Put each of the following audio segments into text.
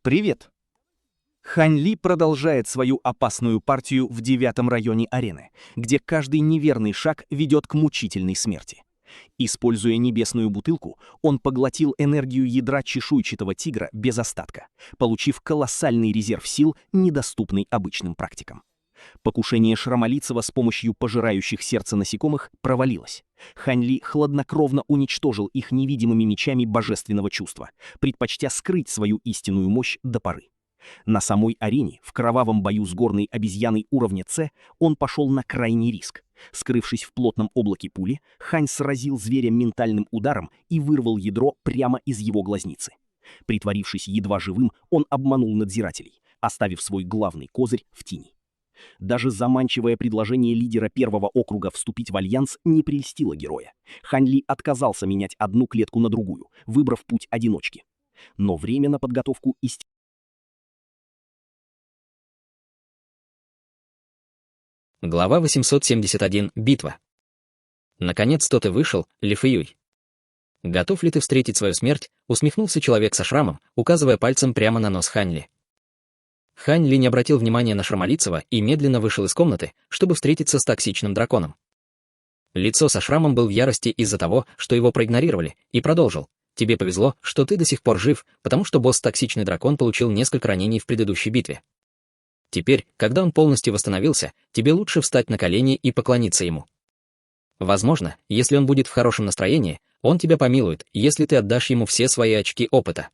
Привет! Хань Ли продолжает свою опасную партию в 9-м районе арены, где каждый неверный шаг ведет к мучительной смерти. Используя небесную бутылку, он поглотил энергию ядра чешуйчатого тигра без остатка, получив колоссальный резерв сил, недоступный обычным практикам. Покушение Шрамолицева с помощью пожирающих сердце насекомых провалилось. Хань Ли хладнокровно уничтожил их невидимыми мечами божественного чувства, предпочтя скрыть свою истинную мощь до поры. На самой арене, в кровавом бою с горной обезьяной уровня С, он пошел на крайний риск. Скрывшись в плотном облаке пули, Хань сразил зверя ментальным ударом и вырвал ядро прямо из его глазницы. Притворившись едва живым, он обманул надзирателей, оставив свой главный козырь в тени. Даже заманчивое предложение лидера первого округа вступить в альянс не прельстило героя. Хань Ли отказался менять одну клетку на другую, выбрав путь одиночки. Но время на подготовку истины. Глава 871. Битва. Наконец-то ты вышел, Ли Фэюй. Готов ли ты встретить свою смерть? Усмехнулся человек со шрамом, указывая пальцем прямо на нос Хань Ли. Хань Ли не обратил внимания на Шрамолицева и медленно вышел из комнаты, чтобы встретиться с токсичным драконом. Лицо со шрамом был в ярости из-за того, что его проигнорировали, и продолжил. Тебе повезло, что ты до сих пор жив, потому что босс-токсичный дракон получил несколько ранений в предыдущей битве. Теперь, когда он полностью восстановился, тебе лучше встать на колени и поклониться ему. Возможно, если он будет в хорошем настроении, он тебя помилует, если ты отдашь ему все свои очки опыта.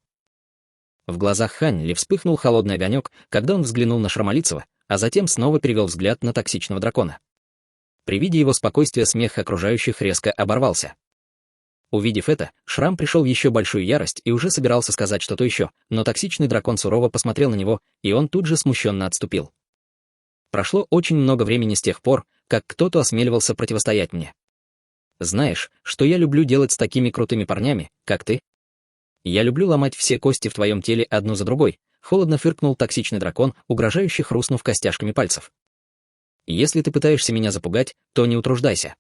В глазах Хань Ли вспыхнул холодный огонек, когда он взглянул на Шрамолицева, а затем снова перевел взгляд на токсичного дракона. При виде его спокойствия смех окружающих резко оборвался. Увидев это, Шрам пришел в еще большую ярость и уже собирался сказать что-то еще, но токсичный дракон сурово посмотрел на него, и он тут же смущенно отступил. Прошло очень много времени с тех пор, как кто-то осмеливался противостоять мне. Знаешь, что я люблю делать с такими крутыми парнями, как ты? Я люблю ломать все кости в твоем теле одну за другой, холодно фыркнул токсичный дракон, угрожающе хрустнув костяшками пальцев. Если ты пытаешься меня запугать, то не утруждайся.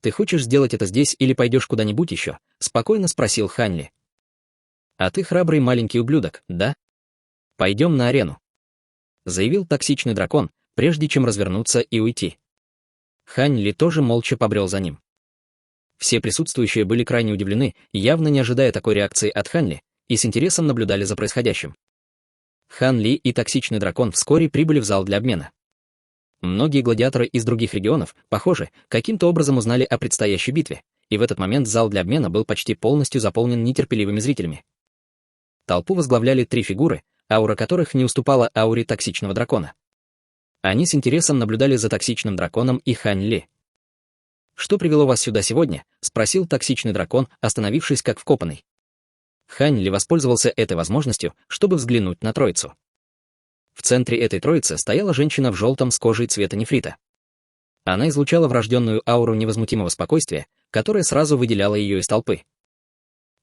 Ты хочешь сделать это здесь или пойдешь куда-нибудь еще? Спокойно спросил Хань Ли. А ты храбрый маленький ублюдок, да? Пойдем на арену. Заявил токсичный дракон, прежде чем развернуться и уйти. Хань Ли тоже молча побрел за ним. Все присутствующие были крайне удивлены, явно не ожидая такой реакции от Хань Ли, и с интересом наблюдали за происходящим. Хань Ли и токсичный дракон вскоре прибыли в зал для обмена. Многие гладиаторы из других регионов, похоже, каким-то образом узнали о предстоящей битве, и в этот момент зал для обмена был почти полностью заполнен нетерпеливыми зрителями. Толпу возглавляли 3 фигуры, аура которых не уступала ауре токсичного дракона. Они с интересом наблюдали за токсичным драконом и Хань Ли. «Что привело вас сюда сегодня?» — спросил токсичный дракон, остановившись как вкопанный. Хань Ли воспользовался этой возможностью, чтобы взглянуть на троицу. В центре этой троицы стояла женщина в желтом с кожей цвета нефрита. Она излучала врожденную ауру невозмутимого спокойствия, которая сразу выделяла ее из толпы.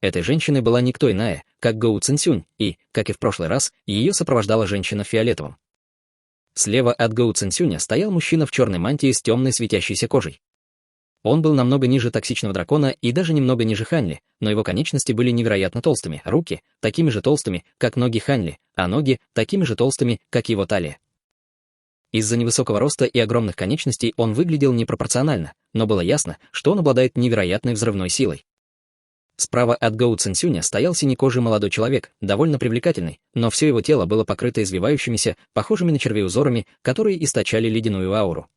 Этой женщиной была никто иная, как Гоу Цинсюнь, и, как и в прошлый раз, ее сопровождала женщина в фиолетовом. Слева от Гоу Цинсюня стоял мужчина в черной мантии с темной светящейся кожей. Он был намного ниже токсичного дракона и даже немного ниже Хань Ли, но его конечности были невероятно толстыми, руки такими же толстыми, как ноги Хань Ли, а ноги такими же толстыми, как его талия. Из-за невысокого роста и огромных конечностей он выглядел непропорционально, но было ясно, что он обладает невероятной взрывной силой. Справа от Гоу Цинсюня стоял синекожий молодой человек, довольно привлекательный, но все его тело было покрыто извивающимися, похожими на червей узорами, которые источали ледяную ауру.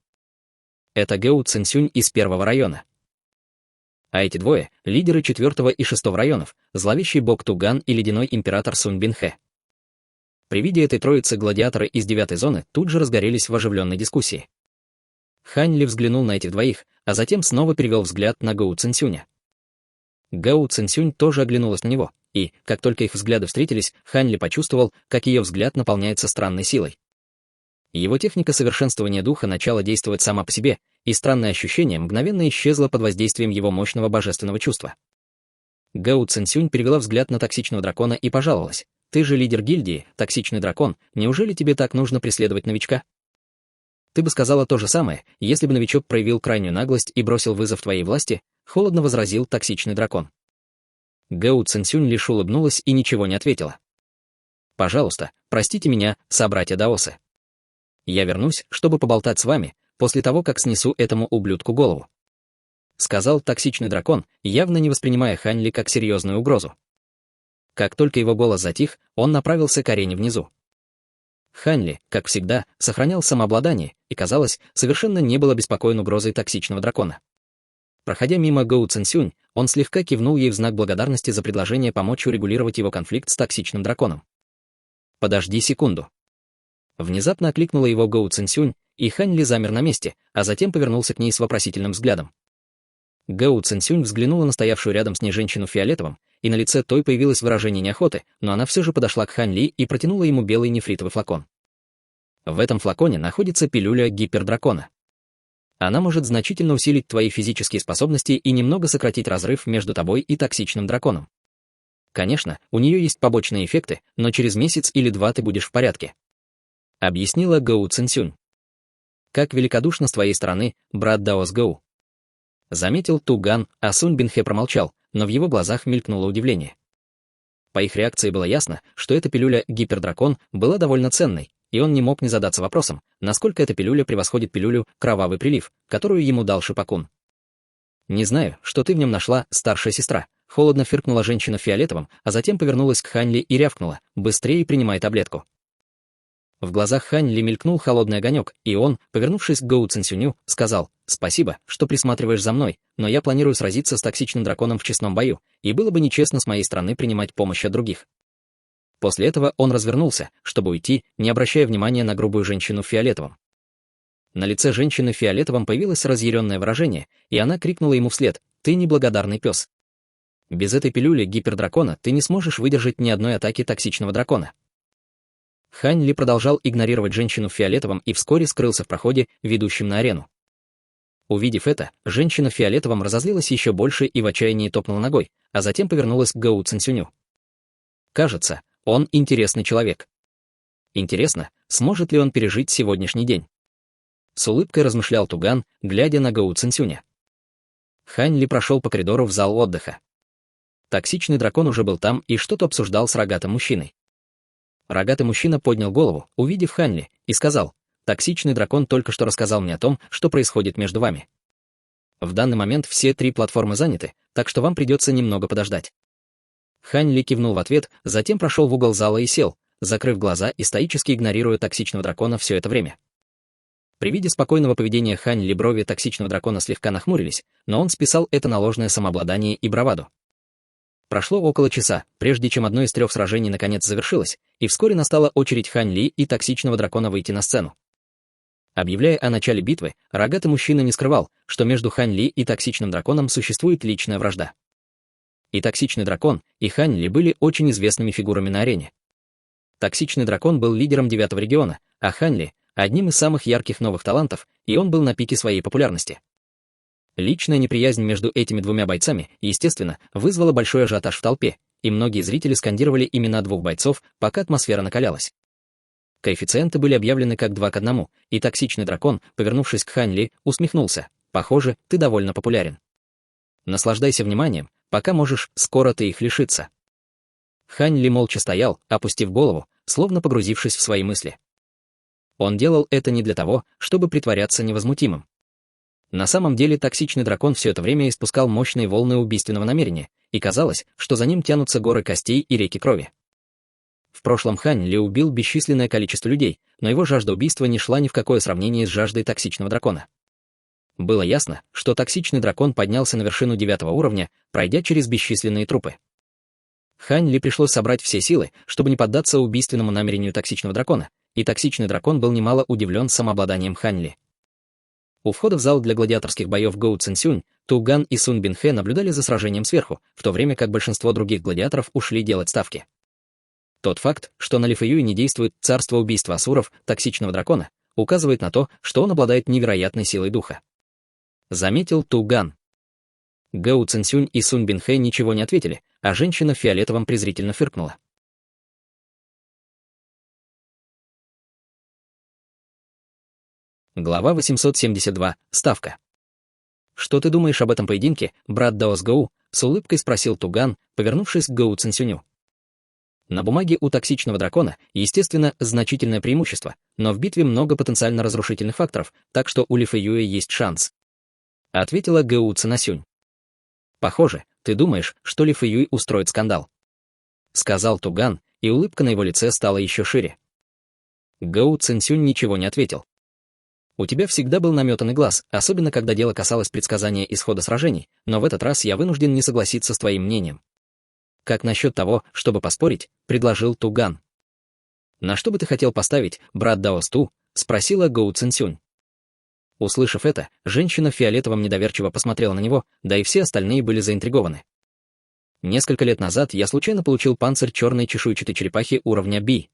Это Гоу Цинсюнь из 1-го района. А эти двое — лидеры 4-го и 6-го районов, зловещий бог Туган и ледяной император Сунь Бинхэ. При виде этой троицы гладиаторы из 9-й зоны тут же разгорелись в оживленной дискуссии. Хань Ли взглянул на этих двоих, а затем снова перевел взгляд на Гоу Цинсюня. Гоу Цинсюнь тоже оглянулась на него, и, как только их взгляды встретились, Хань Ли почувствовал, как ее взгляд наполняется странной силой. Его техника совершенствования духа начала действовать сама по себе, и странное ощущение мгновенно исчезло под воздействием его мощного божественного чувства. Гоу Цинсюнь перевела взгляд на токсичного дракона и пожаловалась. «Ты же лидер гильдии, токсичный дракон, неужели тебе так нужно преследовать новичка? Ты бы сказала то же самое, если бы новичок проявил крайнюю наглость и бросил вызов твоей власти», — холодно возразил токсичный дракон. Гоу Цинсюнь лишь улыбнулась и ничего не ответила. Пожалуйста, простите меня, собратья даосы. Я вернусь, чтобы поболтать с вами, после того, как снесу этому ублюдку голову. Сказал токсичный дракон, явно не воспринимая Хань Ли как серьезную угрозу. Как только его голос затих, он направился к арене внизу. Хань Ли, как всегда, сохранял самообладание и, казалось, совершенно не был обеспокоен угрозой токсичного дракона. Проходя мимо Гоу Цинсюнь, он слегка кивнул ей в знак благодарности за предложение помочь урегулировать его конфликт с токсичным драконом. «Подожди секунду». Внезапно окликнула его Гоу Цинсюнь, и Хань Ли замер на месте, а затем повернулся к ней с вопросительным взглядом. Гоу Цинсюнь взглянула на стоявшую рядом с ней женщину в фиолетовом, и на лице той появилось выражение неохоты, но она все же подошла к Хань Ли и протянула ему белый нефритовый флакон. В этом флаконе находится пилюля гипердракона. Она может значительно усилить твои физические способности и немного сократить разрыв между тобой и токсичным драконом. Конечно, у нее есть побочные эффекты, но через месяц или два ты будешь в порядке. Объяснила Гоу Цинсюнь. Как великодушно с твоей стороны, брат Даос Гоу. Заметил Туган, а Сунь Бинхэ промолчал, но в его глазах мелькнуло удивление. По их реакции было ясно, что эта пилюля «Гипердракон» была довольно ценной, и он не мог не задаться вопросом, насколько эта пилюля превосходит пилюлю «Кровавый прилив», которую ему дал Шипакун. «Не знаю, что ты в нем нашла, старшая сестра», — холодно фыркнула женщина в фиолетовом, а затем повернулась к Хань Ли и рявкнула: «Быстрее принимай таблетку». В глазах Хань Ли мелькнул холодный огонек, и он, повернувшись к Гоу Цинсюню, сказал: «Спасибо, что присматриваешь за мной, но я планирую сразиться с токсичным драконом в честном бою, и было бы нечестно с моей стороны принимать помощь от других». После этого он развернулся, чтобы уйти, не обращая внимания на грубую женщину в фиолетовом. На лице женщины в фиолетовом появилось разъяренное выражение, и она крикнула ему вслед: «Ты неблагодарный пес. Без этой пилюли гипердракона ты не сможешь выдержать ни одной атаки токсичного дракона». Хань Ли продолжал игнорировать женщину в фиолетовом и вскоре скрылся в проходе, ведущем на арену. Увидев это, женщина в фиолетовом разозлилась еще больше и в отчаянии топнула ногой, а затем повернулась к Гоу Цинсюню. Кажется, он интересный человек. Интересно, сможет ли он пережить сегодняшний день? С улыбкой размышлял Туган, глядя на Гоу Цинсюня. Хань Ли прошел по коридору в зал отдыха. Токсичный дракон уже был там и что-то обсуждал с рогатым мужчиной. Рогатый мужчина поднял голову, увидев Хань Ли, и сказал: «Токсичный дракон только что рассказал мне о том, что происходит между вами. В данный момент все 3 платформы заняты, так что вам придется немного подождать». Хань Ли кивнул в ответ, затем прошел в угол зала и сел, закрыв глаза и стоически игнорируя токсичного дракона все это время. При виде спокойного поведения Хань Ли брови токсичного дракона слегка нахмурились, но он списал это на ложное самообладание и браваду. Прошло около часа, прежде чем одно из 3 сражений наконец завершилось, и вскоре настала очередь Хань Ли и токсичного дракона выйти на сцену. Объявляя о начале битвы, рогатый мужчина не скрывал, что между Хань Ли и токсичным драконом существует личная вражда. И токсичный дракон, и Хань Ли были очень известными фигурами на арене. Токсичный дракон был лидером 9-го региона, а Хань Ли — одним из самых ярких новых талантов, и он был на пике своей популярности. Личная неприязнь между этими 2 бойцами, естественно, вызвала большой ажиотаж в толпе, и многие зрители скандировали имена 2 бойцов, пока атмосфера накалялась. Коэффициенты были объявлены как 2 к 1, и токсичный дракон, повернувшись к Хань Ли, усмехнулся: «Похоже, ты довольно популярен. Наслаждайся вниманием, пока можешь, скоро ты их лишиться». Хань Ли молча стоял, опустив голову, словно погрузившись в свои мысли. Он делал это не для того, чтобы притворяться невозмутимым. На самом деле токсичный дракон все это время испускал мощные волны убийственного намерения, и казалось, что за ним тянутся горы костей и реки крови. В прошлом Хань Ли убил бесчисленное количество людей, но его жажда убийства не шла ни в какое сравнение с жаждой токсичного дракона. Было ясно, что токсичный дракон поднялся на вершину 9-го уровня, пройдя через бесчисленные трупы. Хань Ли пришлось собрать все силы, чтобы не поддаться убийственному намерению токсичного дракона, и токсичный дракон был немало удивлен самообладанием Хань Ли. У входа в зал для гладиаторских боев Гоу Цинсюнь, Туган и Сунь Бинхэ наблюдали за сражением сверху, в то время как большинство других гладиаторов ушли делать ставки. Тот факт, что на Ли Фэюй не действует царство убийства асуров, токсичного дракона, указывает на то, что он обладает невероятной силой духа. Заметил Туган. Гоу Цинсюнь и Сунь Бинхэ ничего не ответили, а женщина в фиолетовом презрительно фыркнула. Глава 872. Ставка. «Что ты думаешь об этом поединке, брат Даос Гоу?» — с улыбкой спросил Туган, повернувшись к Гоу Цинсюню. На бумаге у токсичного дракона, естественно, значительное преимущество, но в битве много потенциально разрушительных факторов, так что у Ли Фэюя есть шанс. Ответила Гэу Цинасюнь. Похоже, ты думаешь, что Ли Фэюй устроит скандал. Сказал Туган, и улыбка на его лице стала еще шире. Гэу Цинсюнь ничего не ответил. У тебя всегда был наметанный глаз, особенно когда дело касалось предсказания исхода сражений, но в этот раз я вынужден не согласиться с твоим мнением. Как насчет того, чтобы поспорить, предложил Туган. На что бы ты хотел поставить, брат Даосту? Спросила Гоу Цинсюнь. Услышав это, женщина в фиолетовом недоверчиво посмотрела на него, да и все остальные были заинтригованы. Несколько лет назад я случайно получил панцирь черной чешуйчатой черепахи уровня B.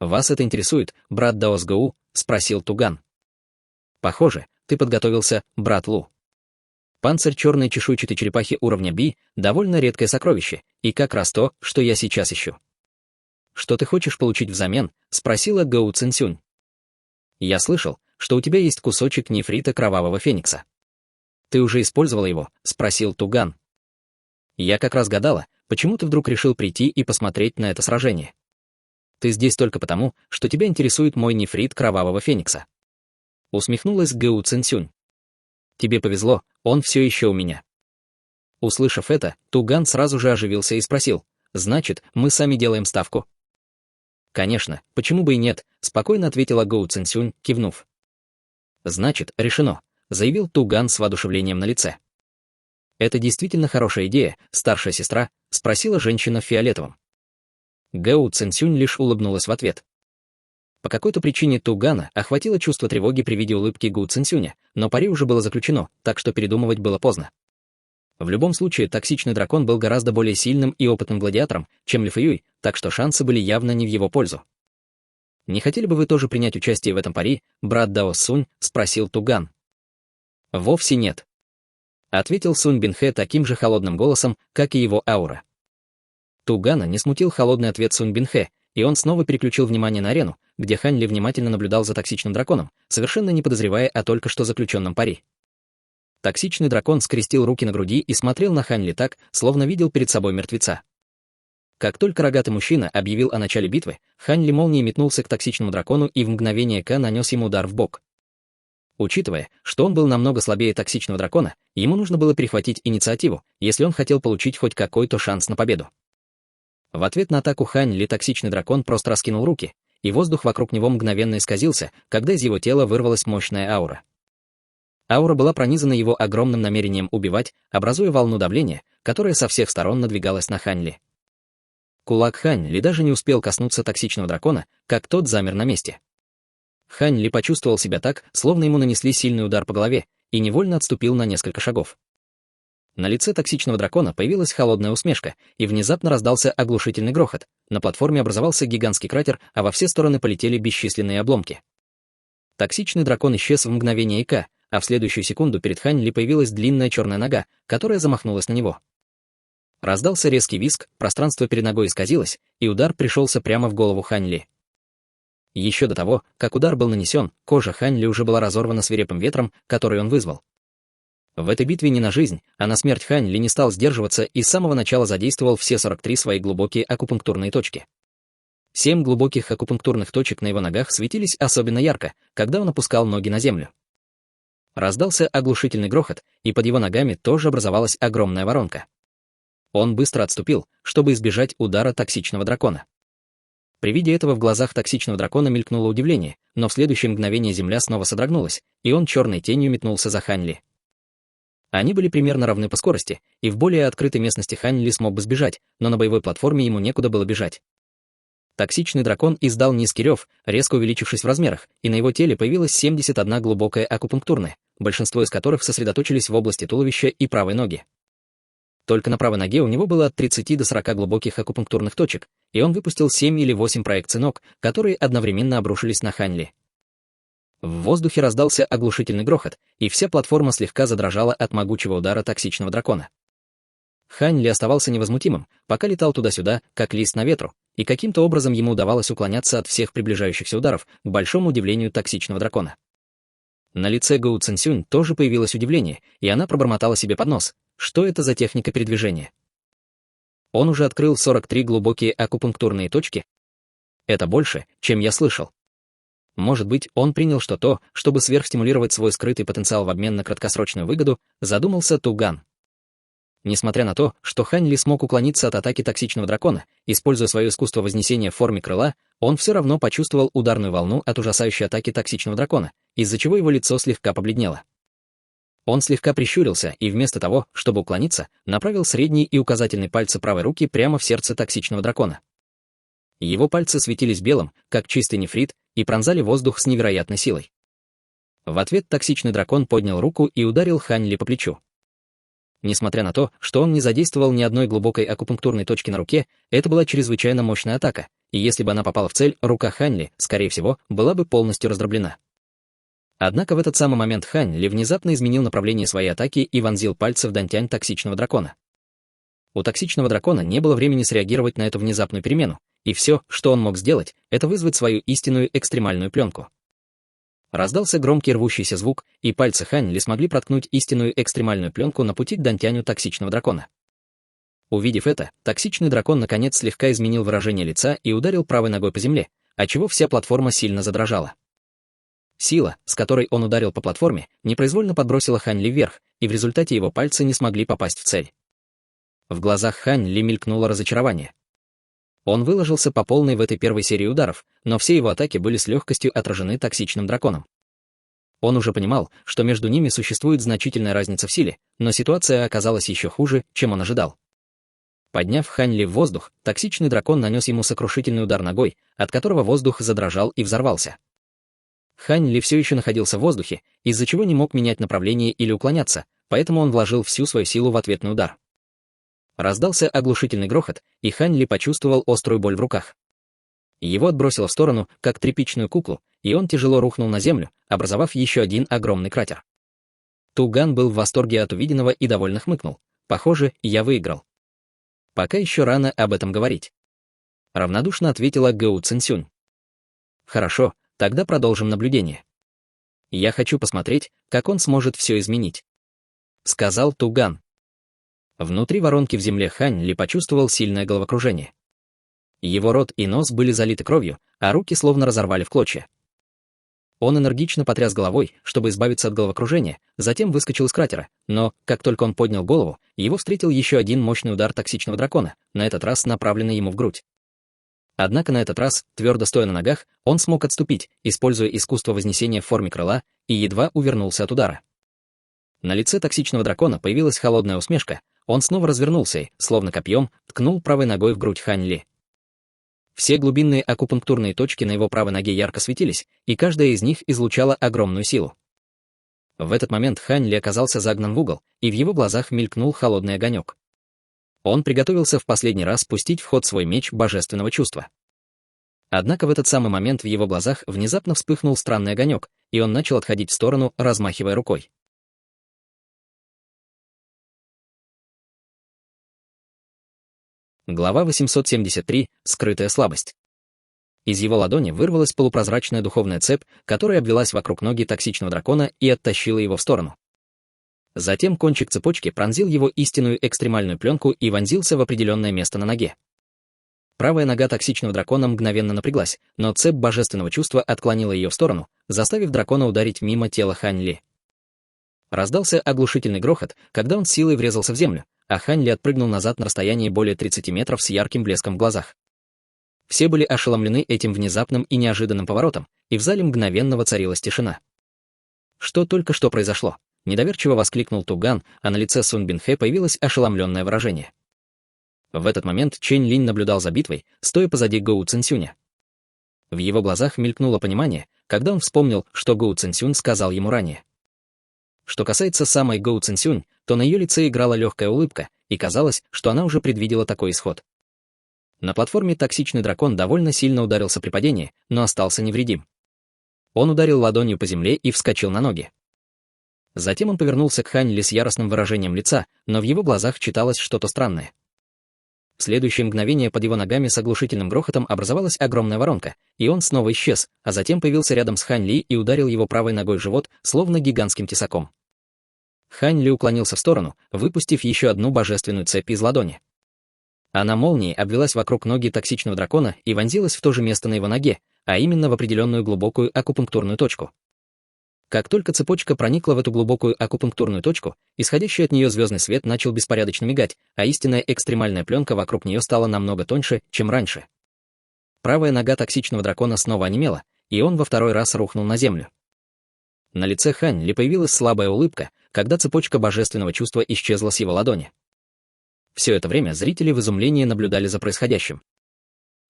Вас это интересует, брат Даос Гоу? Спросил Туган. Похоже, ты подготовился, брат Лу. Панцирь черной чешуйчатой черепахи уровня B — довольно редкое сокровище, и как раз то, что я сейчас ищу. Что ты хочешь получить взамен? Спросила Гоу Цинсюнь. Я слышал, что у тебя есть кусочек нефрита кровавого феникса. Ты уже использовала его? Спросил Туган. Я как раз гадала, почему ты вдруг решил прийти и посмотреть на это сражение. Ты здесь только потому, что тебя интересует мой нефрит кровавого феникса. Усмехнулась Гэу Цинсюнь. Тебе повезло, он все еще у меня. Услышав это, Туган сразу же оживился и спросил, значит, мы сами делаем ставку? Конечно, почему бы и нет, спокойно ответила Гоу Цинсюнь, кивнув. Значит, решено, заявил Туган с воодушевлением на лице. Это действительно хорошая идея, старшая сестра, спросила женщина в фиолетовом. Гэу Цинсюнь лишь улыбнулась в ответ. По какой-то причине Тугана охватило чувство тревоги при виде улыбки Гу Цинсюня, но пари уже было заключено, так что передумывать было поздно. В любом случае, токсичный дракон был гораздо более сильным и опытным гладиатором, чем Ли Фэюй, так что шансы были явно не в его пользу. «Не хотели бы вы тоже принять участие в этом пари, брат Дао Сунь?» — спросил Туган. «Вовсе нет», — ответил Сунь Бинхэ таким же холодным голосом, как и его аура. Тугана не смутил холодный ответ Сунь Бинхэ, и он снова переключил внимание на арену, где Хань Ли внимательно наблюдал за токсичным драконом, совершенно не подозревая о только что заключенном пари. Токсичный дракон скрестил руки на груди и смотрел на Хань Ли так, словно видел перед собой мертвеца. Как только рогатый мужчина объявил о начале битвы, Хань Ли молнией метнулся к токсичному дракону и в мгновение ока нанес ему удар в бок. Учитывая, что он был намного слабее токсичного дракона, ему нужно было перехватить инициативу, если он хотел получить хоть какой-то шанс на победу. В ответ на атаку Хань Ли токсичный дракон просто раскинул руки, и воздух вокруг него мгновенно исказился, когда из его тела вырвалась мощная аура. Аура была пронизана его огромным намерением убивать, образуя волну давления, которая со всех сторон надвигалась на Хань Ли. Кулак Хань Ли даже не успел коснуться токсичного дракона, как тот замер на месте. Хань Ли почувствовал себя так, словно ему нанесли сильный удар по голове, и невольно отступил на несколько шагов. На лице токсичного дракона появилась холодная усмешка, и внезапно раздался оглушительный грохот. На платформе образовался гигантский кратер, а во все стороны полетели бесчисленные обломки. Токсичный дракон исчез в мгновение ока, а в следующую секунду перед Хань Ли появилась длинная черная нога, которая замахнулась на него. Раздался резкий визг, пространство перед ногой исказилось, и удар пришелся прямо в голову Хань Ли. Еще до того, как удар был нанесен, кожа Хань Ли уже была разорвана свирепым ветром, который он вызвал. В этой битве не на жизнь, а на смерть Хань Ли не стал сдерживаться и с самого начала задействовал все 43 свои глубокие акупунктурные точки. 7 глубоких акупунктурных точек на его ногах светились особенно ярко, когда он опускал ноги на землю. Раздался оглушительный грохот, и под его ногами тоже образовалась огромная воронка. Он быстро отступил, чтобы избежать удара токсичного дракона. При виде этого в глазах токсичного дракона мелькнуло удивление, но в следующее мгновение земля снова содрогнулась, и он черной тенью метнулся за Хань Ли. Они были примерно равны по скорости, и в более открытой местности Хань Ли смог бы сбежать, но на боевой платформе ему некуда было бежать. Токсичный дракон издал низкий рев, резко увеличившись в размерах, и на его теле появилась 71 глубокая акупунктурная, большинство из которых сосредоточились в области туловища и правой ноги. Только на правой ноге у него было от 30 до 40 глубоких акупунктурных точек, и он выпустил 7 или 8 проекций ног, которые одновременно обрушились на Хань Ли. В воздухе раздался оглушительный грохот, и вся платформа слегка задрожала от могучего удара токсичного дракона. Хань Ли оставался невозмутимым, пока летал туда-сюда, как лист на ветру, и каким-то образом ему удавалось уклоняться от всех приближающихся ударов, к большому удивлению токсичного дракона. На лице Гоу Цинсюнь тоже появилось удивление, и она пробормотала себе под нос: что это за техника передвижения? Он уже открыл 43 глубокие акупунктурные точки. Это больше, чем я слышал. Может быть, он принял, что то, чтобы сверхстимулировать свой скрытый потенциал в обмен на краткосрочную выгоду, задумался Туган. Несмотря на то, что Хань Ли смог уклониться от атаки токсичного дракона, используя свое искусство вознесения в форме крыла, он все равно почувствовал ударную волну от ужасающей атаки токсичного дракона, из-за чего его лицо слегка побледнело. Он слегка прищурился и вместо того, чтобы уклониться, направил средний и указательный пальцы правой руки прямо в сердце токсичного дракона. Его пальцы светились белым, как чистый нефрит, и пронзали воздух с невероятной силой. В ответ токсичный дракон поднял руку и ударил Хань Ли по плечу. Несмотря на то, что он не задействовал ни одной глубокой акупунктурной точки на руке, это была чрезвычайно мощная атака, и если бы она попала в цель, рука Хань Ли, скорее всего, была бы полностью раздроблена. Однако в этот самый момент Хань Ли внезапно изменил направление своей атаки и вонзил пальцы в дантянь токсичного дракона. У токсичного дракона не было времени среагировать на эту внезапную перемену, и все, что он мог сделать, это вызвать свою истинную экстремальную пленку. Раздался громкий рвущийся звук, и пальцы Хань Ли смогли проткнуть истинную экстремальную пленку на пути к дантяню токсичного дракона. Увидев это, токсичный дракон наконец слегка изменил выражение лица и ударил правой ногой по земле, отчего вся платформа сильно задрожала. Сила, с которой он ударил по платформе, непроизвольно подбросила Хань Ли вверх, и в результате его пальцы не смогли попасть в цель. В глазах Хань Ли мелькнуло разочарование. Он выложился по полной в этой первой серии ударов, но все его атаки были с легкостью отражены токсичным драконом. Он уже понимал, что между ними существует значительная разница в силе, но ситуация оказалась еще хуже, чем он ожидал. Подняв Хань Ли в воздух, токсичный дракон нанес ему сокрушительный удар ногой, от которого воздух задрожал и взорвался. Хань Ли все еще находился в воздухе, из-за чего не мог менять направление или уклоняться, поэтому он вложил всю свою силу в ответный удар. Раздался оглушительный грохот, и Хань Ли почувствовал острую боль в руках. Его отбросило в сторону, как тряпичную куклу, и он тяжело рухнул на землю, образовав еще один огромный кратер. Туган был в восторге от увиденного и довольно хмыкнул. «Похоже, я выиграл». «Пока еще рано об этом говорить», — равнодушно ответила Гоу Цинсюнь. «Хорошо, тогда продолжим наблюдение. Я хочу посмотреть, как он сможет все изменить», — сказал Туган. Внутри воронки в земле Хань Ли почувствовал сильное головокружение. Его рот и нос были залиты кровью, а руки словно разорвали в клочья. Он энергично потряс головой, чтобы избавиться от головокружения, затем выскочил из кратера, но, как только он поднял голову, его встретил еще один мощный удар токсичного дракона, на этот раз направленный ему в грудь. Однако на этот раз, твердо стоя на ногах, он смог отступить, используя искусство вознесения в форме крыла, и едва увернулся от удара. На лице токсичного дракона появилась холодная усмешка, он снова развернулся и, словно копьем, ткнул правой ногой в грудь Хань Ли. Все глубинные акупунктурные точки на его правой ноге ярко светились, и каждая из них излучала огромную силу. В этот момент Хань Ли оказался загнан в угол, и в его глазах мелькнул холодный огонек. Он приготовился в последний раз пустить в ход свой меч божественного чувства. Однако в этот самый момент в его глазах внезапно вспыхнул странный огонек, и он начал отходить в сторону, размахивая рукой. Глава 873. Скрытая слабость. Из его ладони вырвалась полупрозрачная духовная цепь, которая обвелась вокруг ноги токсичного дракона и оттащила его в сторону. Затем кончик цепочки пронзил его истинную экстремальную пленку и вонзился в определенное место на ноге. Правая нога токсичного дракона мгновенно напряглась, но цепь божественного чувства отклонила ее в сторону, заставив дракона ударить мимо тела Хань Ли. Раздался оглушительный грохот, когда он с силой врезался в землю, а Хань Ли отпрыгнул назад на расстоянии более 30 метров с ярким блеском в глазах. Все были ошеломлены этим внезапным и неожиданным поворотом, и в зале мгновенно воцарилась тишина. «Что только что произошло?» — недоверчиво воскликнул Туган, а на лице Сун Бинхэ появилось ошеломленное выражение. В этот момент Чэнь Линь наблюдал за битвой, стоя позади Гоу Цинсюня. В его глазах мелькнуло понимание, когда он вспомнил, что Гоу Цинсюнь сказал ему ранее. Что касается самой Гоу Цинсюнь, то на ее лице играла легкая улыбка, и казалось, что она уже предвидела такой исход. На платформе токсичный дракон довольно сильно ударился при падении, но остался невредим. Он ударил ладонью по земле и вскочил на ноги. Затем он повернулся к Хань Ли с яростным выражением лица, но в его глазах читалось что-то странное. В следующее мгновение под его ногами с оглушительным грохотом образовалась огромная воронка, и он снова исчез, а затем появился рядом с Хань Ли и ударил его правой ногой в живот, словно гигантским тесаком. Хань Ли уклонился в сторону, выпустив еще одну божественную цепь из ладони. Она молнией обвелась вокруг ноги токсичного дракона и вонзилась в то же место на его ноге, а именно в определенную глубокую акупунктурную точку. Как только цепочка проникла в эту глубокую акупунктурную точку, исходящий от нее звездный свет начал беспорядочно мигать, а истинная экстремальная пленка вокруг нее стала намного тоньше, чем раньше. Правая нога токсичного дракона снова онемела, и он во второй раз рухнул на землю. На лице Хань Ли появилась слабая улыбка, когда цепочка божественного чувства исчезла с его ладони. Все это время зрители в изумлении наблюдали за происходящим.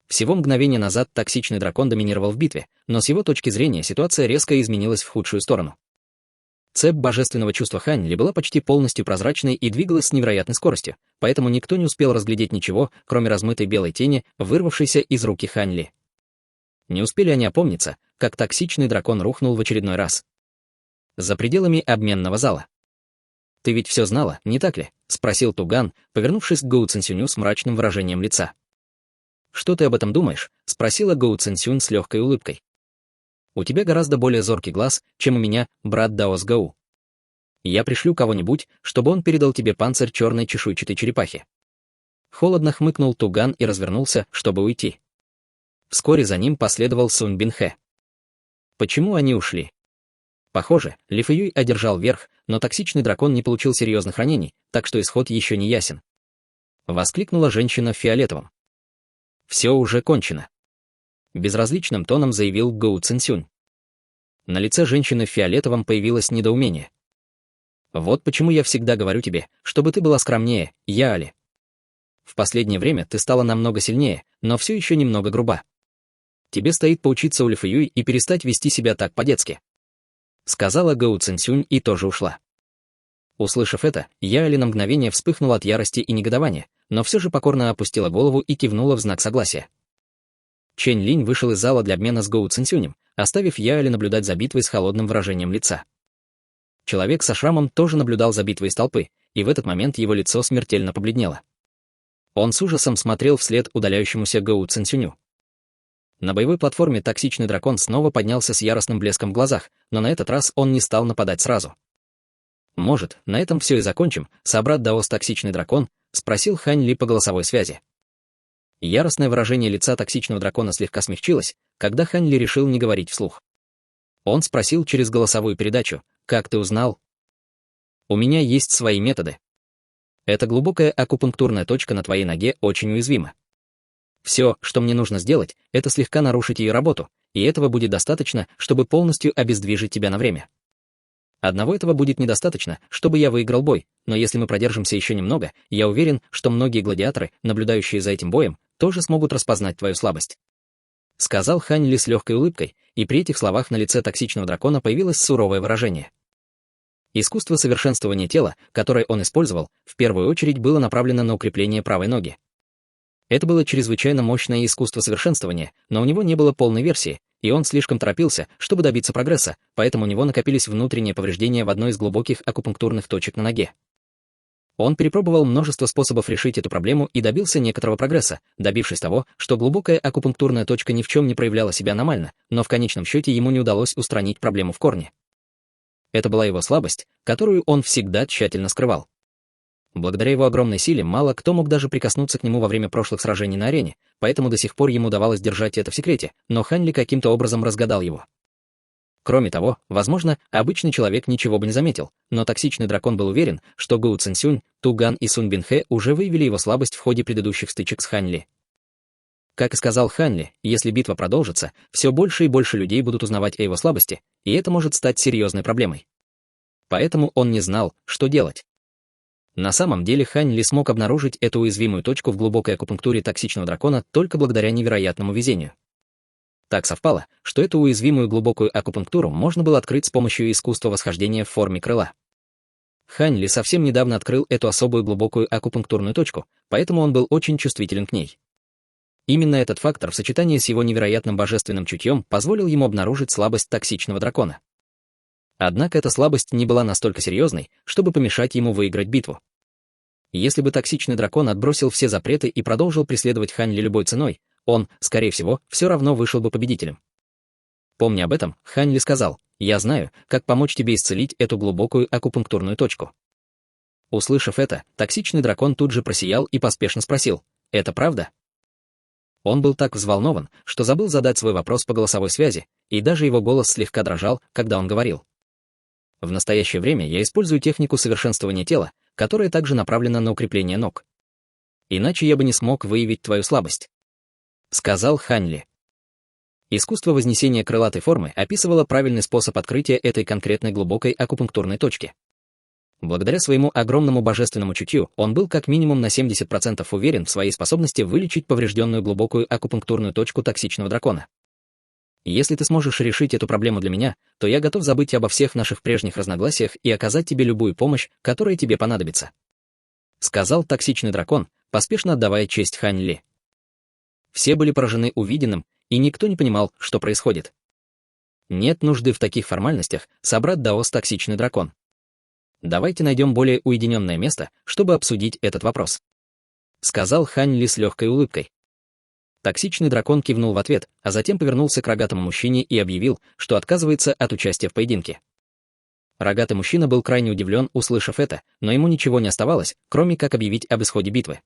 Всего мгновение назад токсичный дракон доминировал в битве, но с его точки зрения ситуация резко изменилась в худшую сторону. Цепь божественного чувства Хань Ли была почти полностью прозрачной и двигалась с невероятной скоростью, поэтому никто не успел разглядеть ничего, кроме размытой белой тени, вырвавшейся из руки Хань Ли. Не успели они опомниться, как токсичный дракон рухнул в очередной раз. За пределами обменного зала. «Ты ведь все знала, не так ли?» — спросил Туган, повернувшись к Гоу Цинсюню с мрачным выражением лица. «Что ты об этом думаешь?» — спросила Гоу Цинсюнь с легкой улыбкой. «У тебя гораздо более зоркий глаз, чем у меня, брат Даос Гоу. Я пришлю кого-нибудь, чтобы он передал тебе панцирь черной чешуйчатой черепахи». Холодно хмыкнул Туган и развернулся, чтобы уйти. Вскоре за ним последовал Сунь Бинхэ. Почему они ушли? Похоже, Ли Фэюй одержал верх, но токсичный дракон не получил серьезных ранений, так что исход еще не ясен. Воскликнула женщина в фиолетовом. «Все уже кончено», — безразличным тоном заявил Гоу Цинсюнь. На лице женщины в фиолетовом появилось недоумение. «Вот почему я всегда говорю тебе, чтобы ты была скромнее, Яали. В последнее время ты стала намного сильнее, но все еще немного груба. Тебе стоит поучиться у Ли Фэюй и перестать вести себя так по-детски», — сказала Гоу Цинсюнь и тоже ушла. Услышав это, Яали на мгновение вспыхнула от ярости и негодования, но все же покорно опустила голову и кивнула в знак согласия. Чэнь Линь вышел из зала для обмена с Гоу Цинсюнем, оставив Яали наблюдать за битвой с холодным выражением лица. Человек со шрамом тоже наблюдал за битвой из толпы, и в этот момент его лицо смертельно побледнело. Он с ужасом смотрел вслед удаляющемуся Гоу Цинсюню. На боевой платформе токсичный дракон снова поднялся с яростным блеском в глазах, но на этот раз он не стал нападать сразу. «Может, на этом все и закончим, собрат Даос токсичный дракон?» — спросил Хань Ли по голосовой связи. Яростное выражение лица токсичного дракона слегка смягчилось, когда Хань Ли решил не говорить вслух. Он спросил через голосовую передачу: «Как ты узнал?» «У меня есть свои методы. Эта глубокая акупунктурная точка на твоей ноге очень уязвима. Все, что мне нужно сделать, это слегка нарушить ее работу, и этого будет достаточно, чтобы полностью обездвижить тебя на время. Одного этого будет недостаточно, чтобы я выиграл бой, но если мы продержимся еще немного, я уверен, что многие гладиаторы, наблюдающие за этим боем, тоже смогут распознать твою слабость», — сказал Хань Ли с легкой улыбкой, и при этих словах на лице токсичного дракона появилось суровое выражение. Искусство совершенствования тела, которое он использовал, в первую очередь было направлено на укрепление правой ноги. Это было чрезвычайно мощное искусство совершенствования, но у него не было полной версии, и он слишком торопился, чтобы добиться прогресса, поэтому у него накопились внутренние повреждения в одной из глубоких акупунктурных точек на ноге. Он перепробовал множество способов решить эту проблему и добился некоторого прогресса, добившись того, что глубокая акупунктурная точка ни в чем не проявляла себя аномально, но в конечном счете ему не удалось устранить проблему в корне. Это была его слабость, которую он всегда тщательно скрывал. Благодаря его огромной силе мало кто мог даже прикоснуться к нему во время прошлых сражений на арене, поэтому до сих пор ему удавалось держать это в секрете, но Хань Ли каким-то образом разгадал его. Кроме того, возможно, обычный человек ничего бы не заметил, но токсичный дракон был уверен, что Гоу Цинсюнь, Туган и Сунь Бинхэ уже выявили его слабость в ходе предыдущих стычек с Хань Ли. Как и сказал Хань Ли, если битва продолжится, все больше и больше людей будут узнавать о его слабости, и это может стать серьезной проблемой. Поэтому он не знал, что делать. На самом деле Хань Ли смог обнаружить эту уязвимую точку в глубокой акупунктуре токсичного дракона только благодаря невероятному везению. Так совпало, что эту уязвимую глубокую акупунктуру можно было открыть с помощью искусства восхождения в форме крыла. Хань Ли совсем недавно открыл эту особую глубокую акупунктурную точку, поэтому он был очень чувствителен к ней. Именно этот фактор в сочетании с его невероятным божественным чутьем позволил ему обнаружить слабость токсичного дракона. Однако эта слабость не была настолько серьезной, чтобы помешать ему выиграть битву. Если бы токсичный дракон отбросил все запреты и продолжил преследовать Хань Ли любой ценой, он, скорее всего, все равно вышел бы победителем. Помня об этом, Хань Ли сказал: «Я знаю, как помочь тебе исцелить эту глубокую акупунктурную точку». Услышав это, токсичный дракон тут же просиял и поспешно спросил: это правда?» Он был так взволнован, что забыл задать свой вопрос по голосовой связи, и даже его голос слегка дрожал, когда он говорил. В настоящее время я использую технику совершенствования тела, которая также направлена на укрепление ног. Иначе я бы не смог выявить твою слабость. Сказал Хань Ли. Искусство вознесения крылатой формы описывало правильный способ открытия этой конкретной глубокой акупунктурной точки. Благодаря своему огромному божественному чутью он был как минимум на 70% уверен в своей способности вылечить поврежденную глубокую акупунктурную точку токсичного дракона. Если ты сможешь решить эту проблему для меня, то я готов забыть обо всех наших прежних разногласиях и оказать тебе любую помощь, которая тебе понадобится. Сказал токсичный дракон, поспешно отдавая честь Хань Ли. Все были поражены увиденным, и никто не понимал, что происходит. Нет нужды в таких формальностях, собрат Даос токсичный дракон. Давайте найдем более уединенное место, чтобы обсудить этот вопрос. Сказал Хань Ли с легкой улыбкой. Токсичный дракон кивнул в ответ, а затем повернулся к рогатому мужчине и объявил, что отказывается от участия в поединке. Рогатый мужчина был крайне удивлен, услышав это, но ему ничего не оставалось, кроме как объявить об исходе битвы.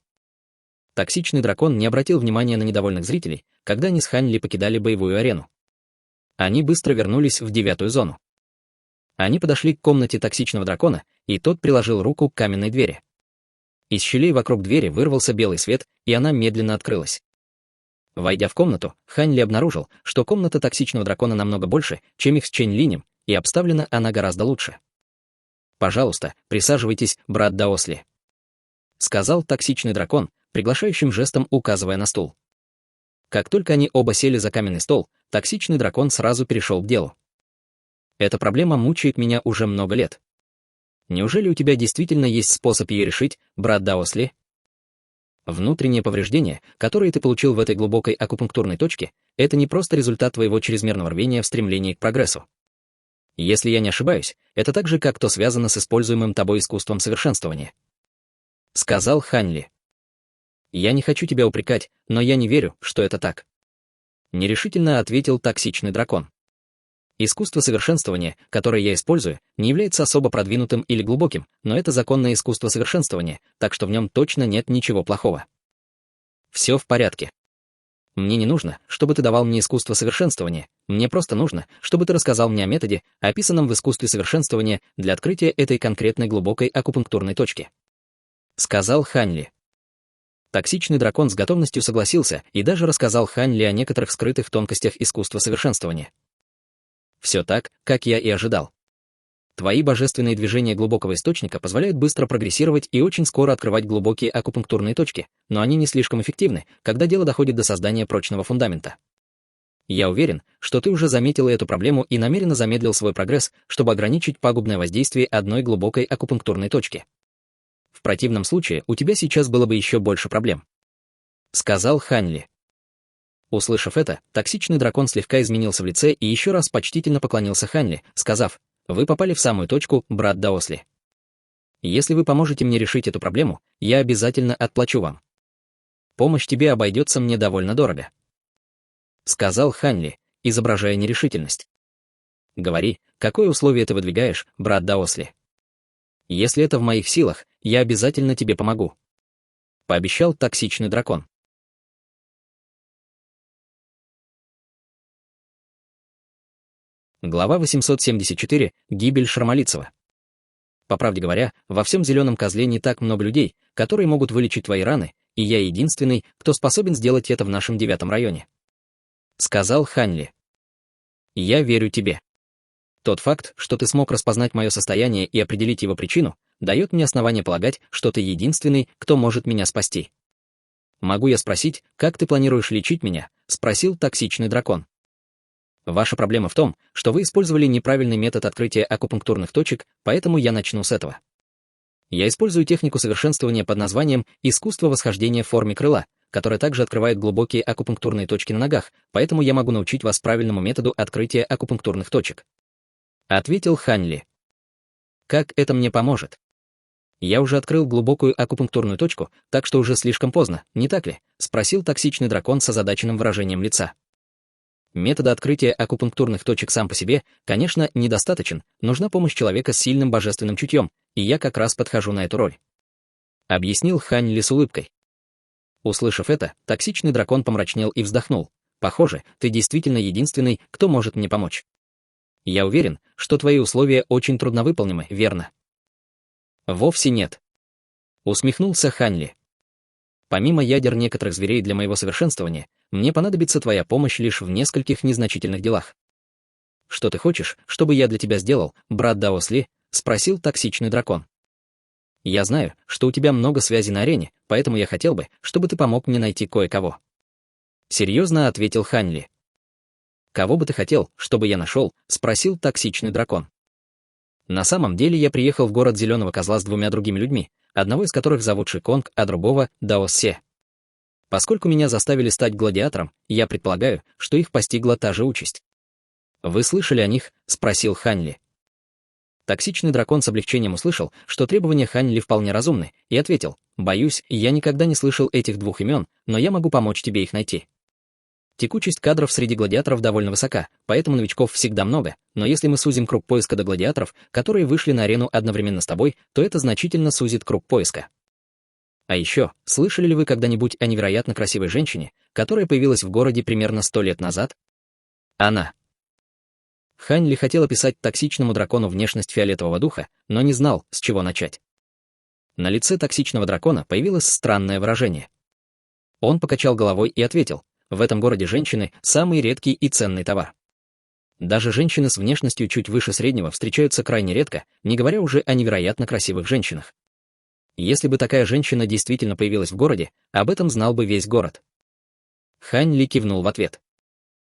Токсичный дракон не обратил внимания на недовольных зрителей, когда они с Хань Ли покидали боевую арену. Они быстро вернулись в 9-ю зону. Они подошли к комнате токсичного дракона, и тот приложил руку к каменной двери. Из щелей вокруг двери вырвался белый свет, и она медленно открылась. Войдя в комнату, Хань Ли обнаружил, что комната токсичного дракона намного больше, чем их с Чэнь Линем, и обставлена она гораздо лучше. «Пожалуйста, присаживайтесь, брат Даосли», — сказал токсичный дракон, приглашающим жестом указывая на стул. Как только они оба сели за каменный стол, токсичный дракон сразу перешел к делу. «Эта проблема мучает меня уже много лет. Неужели у тебя действительно есть способ ее решить, брат Даосли?» Внутреннее повреждение, которое ты получил в этой глубокой акупунктурной точке, это не просто результат твоего чрезмерного рвения в стремлении к прогрессу. Если я не ошибаюсь, это так же, как то связано с используемым тобой искусством совершенствования. Сказал Хань Ли. Я не хочу тебя упрекать, но я не верю, что это так. Нерешительно ответил токсичный дракон. Искусство совершенствования, которое я использую, не является особо продвинутым или глубоким, но это законное искусство совершенствования, так что в нем точно нет ничего плохого. Все в порядке. Мне не нужно, чтобы ты давал мне искусство совершенствования, мне просто нужно, чтобы ты рассказал мне о методе, описанном в искусстве совершенствования для открытия этой конкретной глубокой акупунктурной точки. Сказал Хань Ли. Токсичный дракон с готовностью согласился и даже рассказал Хань Ли о некоторых скрытых тонкостях искусства совершенствования. Все так, как я и ожидал. Твои божественные движения глубокого источника позволяют быстро прогрессировать и очень скоро открывать глубокие акупунктурные точки, но они не слишком эффективны, когда дело доходит до создания прочного фундамента. Я уверен, что ты уже заметил эту проблему и намеренно замедлил свой прогресс, чтобы ограничить пагубное воздействие одной глубокой акупунктурной точки. В противном случае у тебя сейчас было бы еще больше проблем. Сказал Хань Ли. Услышав это, токсичный дракон слегка изменился в лице и еще раз почтительно поклонился Хань Ли, сказав: «Вы попали в самую точку, брат Даосли. Если вы поможете мне решить эту проблему, я обязательно отплачу вам. Помощь тебе обойдется мне довольно дорого», — сказал Хань Ли, изображая нерешительность. «Говори, какое условие ты выдвигаешь, брат Даосли? Если это в моих силах, я обязательно тебе помогу», — пообещал токсичный дракон. Глава 874. Гибель Шармалицева. По правде говоря, во всем зеленом козле не так много людей, которые могут вылечить твои раны, и я единственный, кто способен сделать это в нашем 9-м районе. Сказал Хань Ли. Я верю тебе. Тот факт, что ты смог распознать мое состояние и определить его причину, дает мне основание полагать, что ты единственный, кто может меня спасти. Могу я спросить, как ты планируешь лечить меня? Спросил токсичный дракон. Ваша проблема в том, что вы использовали неправильный метод открытия акупунктурных точек, поэтому я начну с этого. Я использую технику совершенствования под названием «Искусство восхождения в форме крыла», которая также открывает глубокие акупунктурные точки на ногах, поэтому я могу научить вас правильному методу открытия акупунктурных точек. Ответил Хань Ли. Как это мне поможет? Я уже открыл глубокую акупунктурную точку, так что уже слишком поздно, не так ли? Спросил токсичный дракон с озадаченным выражением лица. Метода открытия акупунктурных точек сам по себе, конечно, недостаточен, нужна помощь человека с сильным божественным чутьем, и я как раз подхожу на эту роль. Объяснил Хань Ли с улыбкой. Услышав это, токсичный дракон помрачнел и вздохнул. Похоже, ты действительно единственный, кто может мне помочь. Я уверен, что твои условия очень трудновыполнимы, верно? Вовсе нет. Усмехнулся Ханли. Помимо ядер некоторых зверей для моего совершенствования, мне понадобится твоя помощь лишь в нескольких незначительных делах. Что ты хочешь, чтобы я для тебя сделал, брат Даосли? Спросил токсичный дракон. Я знаю, что у тебя много связей на арене, поэтому я хотел бы, чтобы ты помог мне найти кое-кого. Серьезно ответил Ханли. Кого бы ты хотел, чтобы я нашел? Спросил токсичный дракон. На самом деле я приехал в город Зеленого Козла с двумя другими людьми, одного из которых зовут Шиконг, а другого — Даоссе. Поскольку меня заставили стать гладиатором, я предполагаю, что их постигла та же участь. «Вы слышали о них?» — спросил Ханли. Токсичный дракон с облегчением услышал, что требования Ханли вполне разумны, и ответил: «Боюсь, я никогда не слышал этих двух имен, но я могу помочь тебе их найти. Текучесть кадров среди гладиаторов довольно высока, поэтому новичков всегда много, но если мы сузим круг поиска до гладиаторов, которые вышли на арену одновременно с тобой, то это значительно сузит круг поиска. А еще, слышали ли вы когда-нибудь о невероятно красивой женщине, которая появилась в городе примерно 100 лет назад? Она». Ханли хотел описать токсичному дракону внешность фиолетового духа, но не знал, с чего начать. На лице токсичного дракона появилось странное выражение. Он покачал головой и ответил: «В этом городе женщины — самый редкий и ценный товар. Даже женщины с внешностью чуть выше среднего встречаются крайне редко, не говоря уже о невероятно красивых женщинах. Если бы такая женщина действительно появилась в городе, об этом знал бы весь город». Ханли кивнул в ответ.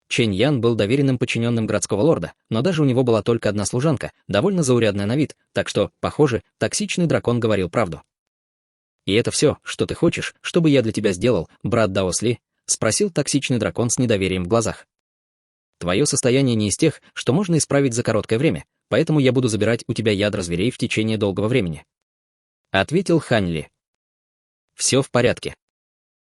Чэнь Ян был доверенным подчиненным городского лорда, но даже у него была только одна служанка, довольно заурядная на вид, так что, похоже, токсичный дракон говорил правду. «И это все, что ты хочешь, чтобы я для тебя сделал, брат Даосли?» — спросил токсичный дракон с недоверием в глазах. «Твое состояние не из тех, что можно исправить за короткое время, поэтому я буду забирать у тебя ядра зверей в течение долгого времени», — ответил Ханли. «Все в порядке.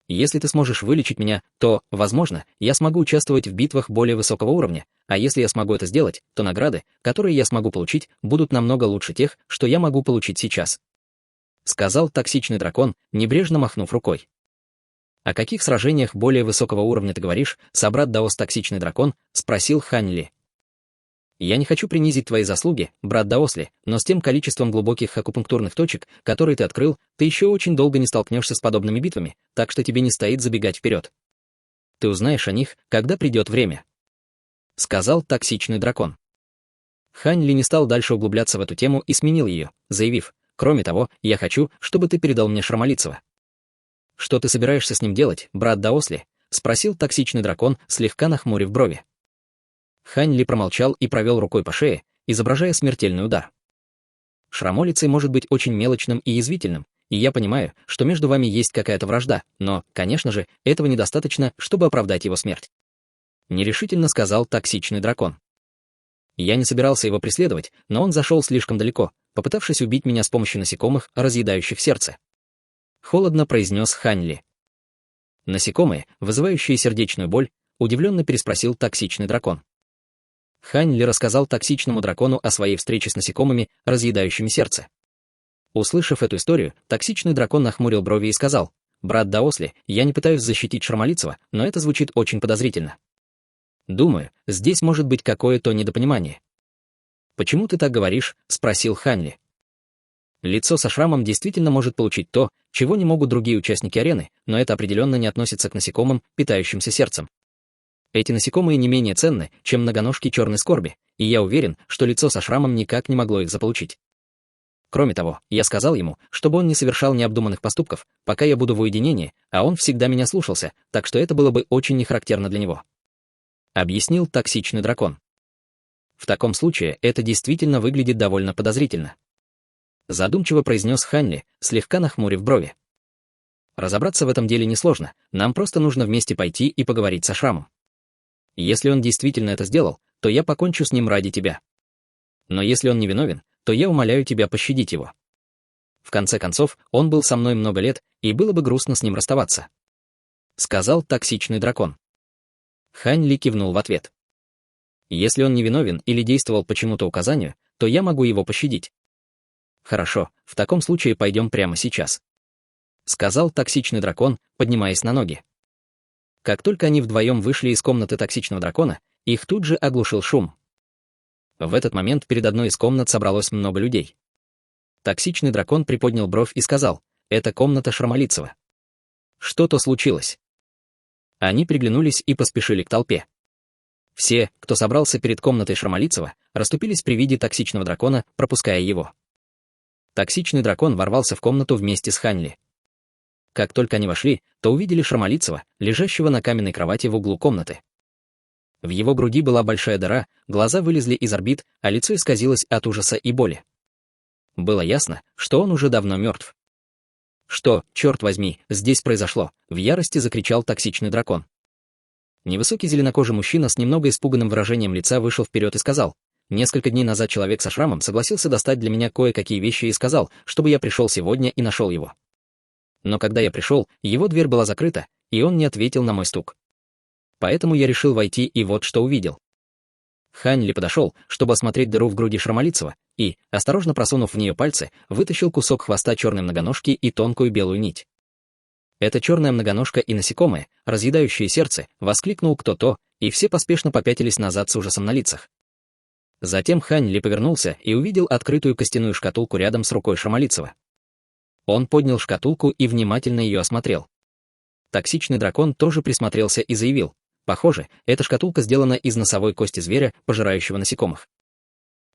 Если ты сможешь вылечить меня, то, возможно, я смогу участвовать в битвах более высокого уровня, а если я смогу это сделать, то награды, которые я смогу получить, будут намного лучше тех, что я могу получить сейчас», — сказал токсичный дракон, небрежно махнув рукой. «О каких сражениях более высокого уровня ты говоришь, собрат Даос токсичный дракон?» — спросил Ханли. «Я не хочу принизить твои заслуги, брат Даосли, но с тем количеством глубоких акупунктурных точек, которые ты открыл, ты еще очень долго не столкнешься с подобными битвами, так что тебе не стоит забегать вперед. Ты узнаешь о них, когда придет время», — сказал токсичный дракон. Ханли не стал дальше углубляться в эту тему и сменил ее, заявив: «Кроме того, я хочу, чтобы ты передал мне Шрамолицева». «Что ты собираешься с ним делать, брат Даосли?» — спросил токсичный дракон, слегка нахмурив брови. Ханли промолчал и провел рукой по шее, изображая смертельный удар. «Шрамолицей может быть очень мелочным и язвительным, и я понимаю, что между вами есть какая-то вражда, но, конечно же, этого недостаточно, чтобы оправдать его смерть», — нерешительно сказал токсичный дракон. «Я не собирался его преследовать, но он зашел слишком далеко, попытавшись убить меня с помощью насекомых, разъедающих сердце», — холодно произнес Ханли. «Насекомые, вызывающие сердечную боль?» — удивленно переспросил токсичный дракон. Ханли рассказал токсичному дракону о своей встрече с насекомыми, разъедающими сердце. Услышав эту историю, токсичный дракон нахмурил брови и сказал: «Брат Даосли, я не пытаюсь защитить Шрамолицева, но это звучит очень подозрительно. Думаю, здесь может быть какое-то недопонимание». «Почему ты так говоришь?» — спросил Ханли. «Лицо со шрамом действительно может получить то, чего не могут другие участники арены, но это определенно не относится к насекомым, питающимся сердцем. Эти насекомые не менее ценны, чем многоножки черной скорби, и я уверен, что лицо со шрамом никак не могло их заполучить. Кроме того, я сказал ему, чтобы он не совершал необдуманных поступков, пока я буду в уединении, а он всегда меня слушался, так что это было бы очень нехарактерно для него», — объяснил токсичный дракон. «В таком случае это действительно выглядит довольно подозрительно», — задумчиво произнес Ханли, слегка нахмурив брови. «Разобраться в этом деле несложно, нам просто нужно вместе пойти и поговорить со шрамом. Если он действительно это сделал, то я покончу с ним ради тебя. Но если он невиновен, то я умоляю тебя пощадить его. В конце концов, он был со мной много лет, и было бы грустно с ним расставаться», — сказал токсичный дракон. Ханли кивнул в ответ. «Если он невиновен или действовал по чему-то указанию, то я могу его пощадить». «Хорошо, в таком случае пойдем прямо сейчас». — сказал токсичный дракон, поднимаясь на ноги. Как только они вдвоем вышли из комнаты токсичного дракона, их тут же оглушил шум. В этот момент перед одной из комнат собралось много людей. Токсичный дракон приподнял бровь и сказал: «Это комната Шрамолицева». Что-то случилось. Они приглянулись и поспешили к толпе. Все, кто собрался перед комнатой Шрамолицева, расступились при виде токсичного дракона, пропуская его. Токсичный дракон ворвался в комнату вместе с Ханли. Как только они вошли, то увидели Шрамолицева, лежащего на каменной кровати в углу комнаты. В его груди была большая дыра, глаза вылезли из орбит, а лицо исказилось от ужаса и боли. Было ясно, что он уже давно мертв. «Что, черт возьми, здесь произошло?» — в ярости закричал токсичный дракон. Невысокий зеленокожий мужчина с немного испуганным выражением лица вышел вперед и сказал: «Несколько дней назад человек со шрамом согласился достать для меня кое-какие вещи и сказал, чтобы я пришел сегодня и нашел его. Но когда я пришел, его дверь была закрыта, и он не ответил на мой стук. Поэтому я решил войти и вот что увидел». Ханли подошел, чтобы осмотреть дыру в груди Шрамолицева, и, осторожно просунув в нее пальцы, вытащил кусок хвоста черной многоножки и тонкую белую нить. «Это черная многоножка и насекомые, разъедающие сердце», — воскликнул кто-то, и все поспешно попятились назад с ужасом на лицах. Затем Ханли повернулся и увидел открытую костяную шкатулку рядом с рукой Шрамолицева. Он поднял шкатулку и внимательно ее осмотрел. Токсичный дракон тоже присмотрелся и заявил: «Похоже, эта шкатулка сделана из носовой кости зверя, пожирающего насекомых.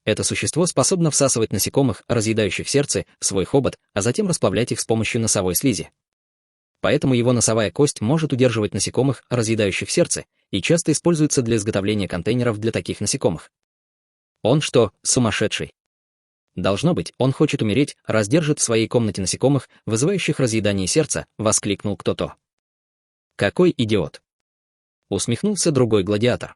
Это существо способно всасывать насекомых, разъедающих сердце, в свой хобот, а затем расплавлять их с помощью носовой слизи. Поэтому его носовая кость может удерживать насекомых, разъедающих сердце, и часто используется для изготовления контейнеров для таких насекомых. Он что, сумасшедший? Должно быть, он хочет умереть, раз держит в своей комнате насекомых, вызывающих разъедание сердца», — воскликнул кто-то. «Какой идиот!» — усмехнулся другой гладиатор.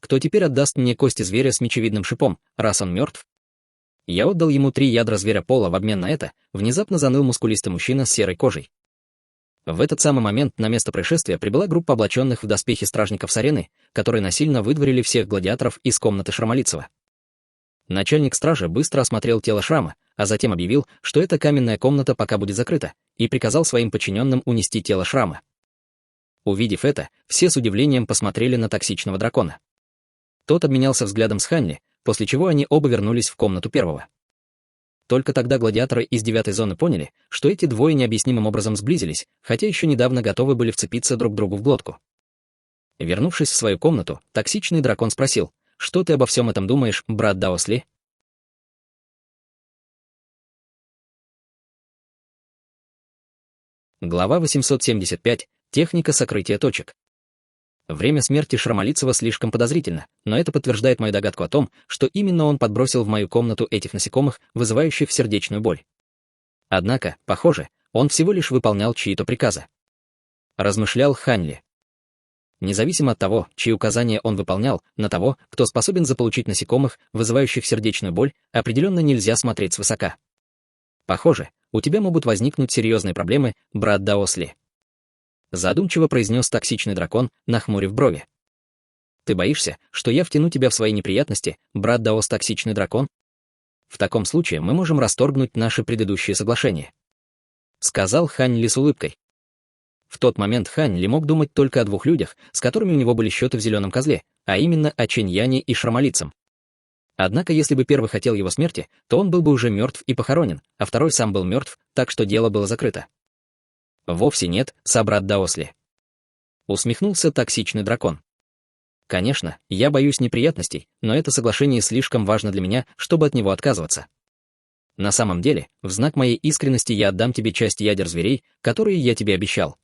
«Кто теперь отдаст мне кости зверя с мечевидным шипом, раз он мертв?» Я отдал ему 3 ядра зверя пола в обмен на это, внезапно заныл мускулистый мужчина с серой кожей. В этот самый момент на место происшествия прибыла группа облаченных в доспехи стражников с арены, которые насильно выдворили всех гладиаторов из комнаты Шрамолицева. Начальник стражи быстро осмотрел тело Шрама, а затем объявил, что эта каменная комната пока будет закрыта, и приказал своим подчиненным унести тело Шрама. Увидев это, все с удивлением посмотрели на токсичного дракона. Тот обменялся взглядом с Ханли, после чего они оба вернулись в комнату первого. Только тогда гладиаторы из 9-й зоны поняли, что эти двое необъяснимым образом сблизились, хотя еще недавно готовы были вцепиться друг другу в глотку. Вернувшись в свою комнату, токсичный дракон спросил: «Что ты обо всем этом думаешь, брат Даосли?» Глава 875. Техника сокрытия точек. Время смерти Шрамолицева слишком подозрительно, но это подтверждает мою догадку о том, что именно он подбросил в мою комнату этих насекомых, вызывающих сердечную боль. Однако, похоже, он всего лишь выполнял чьи-то приказы. Размышлял Ханли. Независимо от того, чьи указания он выполнял, на того, кто способен заполучить насекомых, вызывающих сердечную боль, определенно нельзя смотреть свысока. Похоже, у тебя могут возникнуть серьезные проблемы, брат Даосли. Задумчиво произнес токсичный дракон, нахмурив брови. «Ты боишься, что я втяну тебя в свои неприятности, брат Даос токсичный дракон? В таком случае мы можем расторгнуть наши предыдущие соглашения», — сказал Ханли с улыбкой. В тот момент Ханли мог думать только о 2 людях, с которыми у него были счеты в зеленом козле, а именно о Чэньяне и Шрамолицем. Однако, если бы первый хотел его смерти, то он был бы уже мертв и похоронен, а второй сам был мертв, так что дело было закрыто. «Вовсе нет, собрат Даосли», — усмехнулся токсичный дракон. «Конечно, я боюсь неприятностей, но это соглашение слишком важно для меня, чтобы от него отказываться. На самом деле, в знак моей искренности я отдам тебе часть ядер зверей, которые я тебе обещал.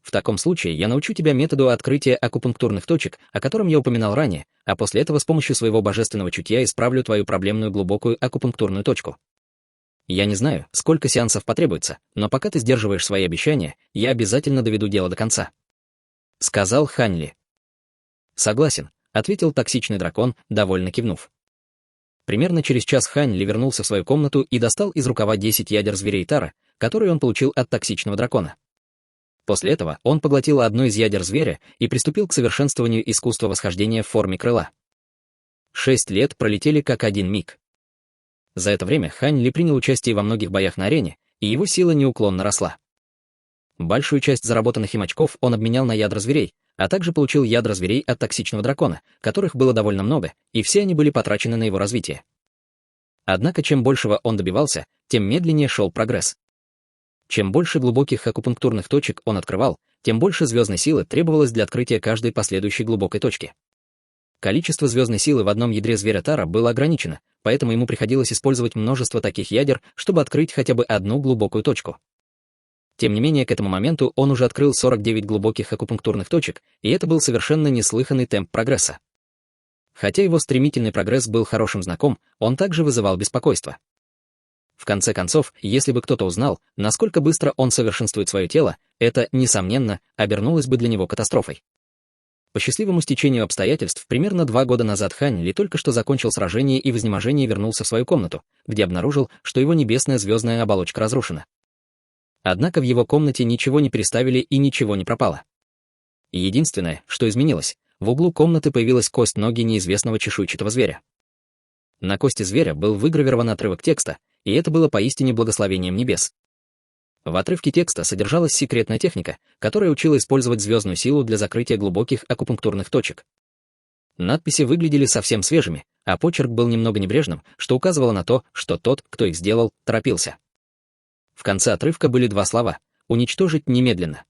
В таком случае я научу тебя методу открытия акупунктурных точек, о котором я упоминал ранее, а после этого с помощью своего божественного чутья исправлю твою проблемную глубокую акупунктурную точку. Я не знаю, сколько сеансов потребуется, но пока ты сдерживаешь свои обещания, я обязательно доведу дело до конца», — сказал Ханли. «Согласен», — ответил токсичный дракон, довольно кивнув. Примерно через час Ханли вернулся в свою комнату и достал из рукава 10 ядер зверей Тара, которые он получил от токсичного дракона. После этого он поглотил одно из ядер зверя и приступил к совершенствованию искусства восхождения в форме крыла. 6 лет пролетели как один миг. За это время Ханли принял участие во многих боях на арене, и его сила неуклонно росла. Большую часть заработанных им очков он обменял на ядра зверей, а также получил ядра зверей от токсичного дракона, которых было довольно много, и все они были потрачены на его развитие. Однако чем большего он добивался, тем медленнее шел прогресс. Чем больше глубоких акупунктурных точек он открывал, тем больше звездной силы требовалось для открытия каждой последующей глубокой точки. Количество звездной силы в одном ядре зверя Тара было ограничено, поэтому ему приходилось использовать множество таких ядер, чтобы открыть хотя бы одну глубокую точку. Тем не менее, к этому моменту он уже открыл 49 глубоких акупунктурных точек, и это был совершенно неслыханный темп прогресса. Хотя его стремительный прогресс был хорошим знаком, он также вызывал беспокойство. В конце концов, если бы кто-то узнал, насколько быстро он совершенствует свое тело, это, несомненно, обернулось бы для него катастрофой. По счастливому стечению обстоятельств, примерно 2 года назад Хань Ли только что закончил сражение и в изнеможении вернулся в свою комнату, где обнаружил, что его небесная звездная оболочка разрушена. Однако в его комнате ничего не переставили и ничего не пропало. Единственное, что изменилось, в углу комнаты появилась кость ноги неизвестного чешуйчатого зверя. На кости зверя был выгравирован отрывок текста, и это было поистине благословением небес. В отрывке текста содержалась секретная техника, которая учила использовать звездную силу для закрытия глубоких акупунктурных точек. Надписи выглядели совсем свежими, а почерк был немного небрежным, что указывало на то, что тот, кто их сделал, торопился. В конце отрывка были 2 слова «уничтожить немедленно».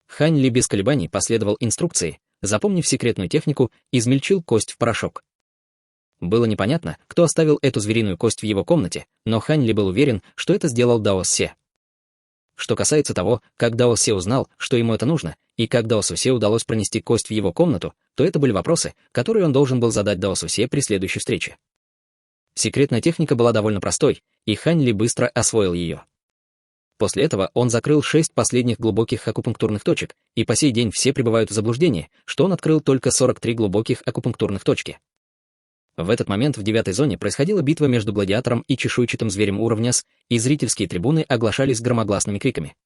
Хань Ли без колебаний последовал инструкции, запомнив секретную технику, измельчил кость в порошок. Было непонятно, кто оставил эту звериную кость в его комнате, но Хань Ли был уверен, что это сделал Дао Се. Что касается того, как Дао Се узнал, что ему это нужно, и как Дао Се удалось пронести кость в его комнату, то это были вопросы, которые он должен был задать Дао Се при следующей встрече. Секретная техника была довольно простой, и Хань Ли быстро освоил ее. После этого он закрыл 6 последних глубоких акупунктурных точек, и по сей день все пребывают в заблуждении, что он открыл только 43 глубоких акупунктурных точки. В этот момент в 9-й зоне происходила битва между гладиатором и чешуйчатым зверем уровня С, и зрительские трибуны оглашались громогласными криками.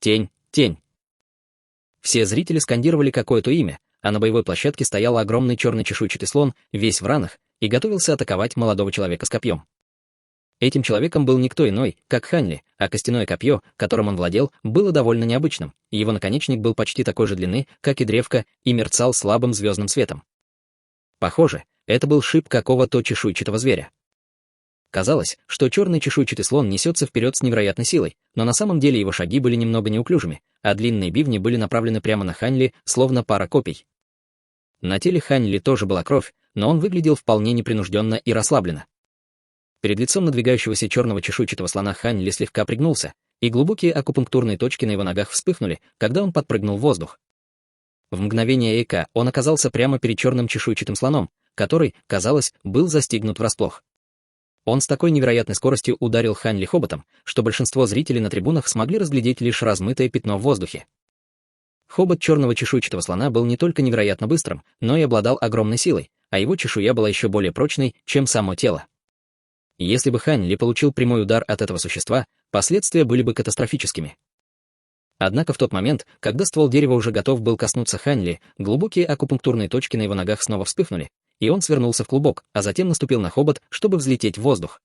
«Тень! Тень!» Все зрители скандировали какое-то имя, а на боевой площадке стоял огромный черный чешуйчатый слон, весь в ранах, и готовился атаковать молодого человека с копьем. Этим человеком был никто иной, как Хань Ли, а костяное копье, которым он владел, было довольно необычным, и его наконечник был почти такой же длины, как и древко, и мерцал слабым звездным светом. Похоже, это был шип какого-то чешуйчатого зверя. Казалось, что черный чешуйчатый слон несется вперед с невероятной силой, но на самом деле его шаги были немного неуклюжими, а длинные бивни были направлены прямо на Хань Ли, словно пара копий. На теле Хань Ли тоже была кровь, но он выглядел вполне непринужденно и расслабленно. Перед лицом надвигающегося черного чешуйчатого слона Хань Ли слегка пригнулся, и глубокие акупунктурные точки на его ногах вспыхнули, когда он подпрыгнул в воздух. В мгновение эйка он оказался прямо перед черным чешуйчатым слоном, который, казалось, был застигнут врасплох. Он с такой невероятной скоростью ударил Хань Ли хоботом, что большинство зрителей на трибунах смогли разглядеть лишь размытое пятно в воздухе. Хобот черного чешуйчатого слона был не только невероятно быстрым, но и обладал огромной силой, а его чешуя была еще более прочной, чем само тело. Если бы Хань Ли получил прямой удар от этого существа, последствия были бы катастрофическими. Однако в тот момент, когда ствол дерева уже готов был коснуться Хань Ли, глубокие акупунктурные точки на его ногах снова вспыхнули, и он свернулся в клубок, а затем наступил на хобот, чтобы взлететь в воздух.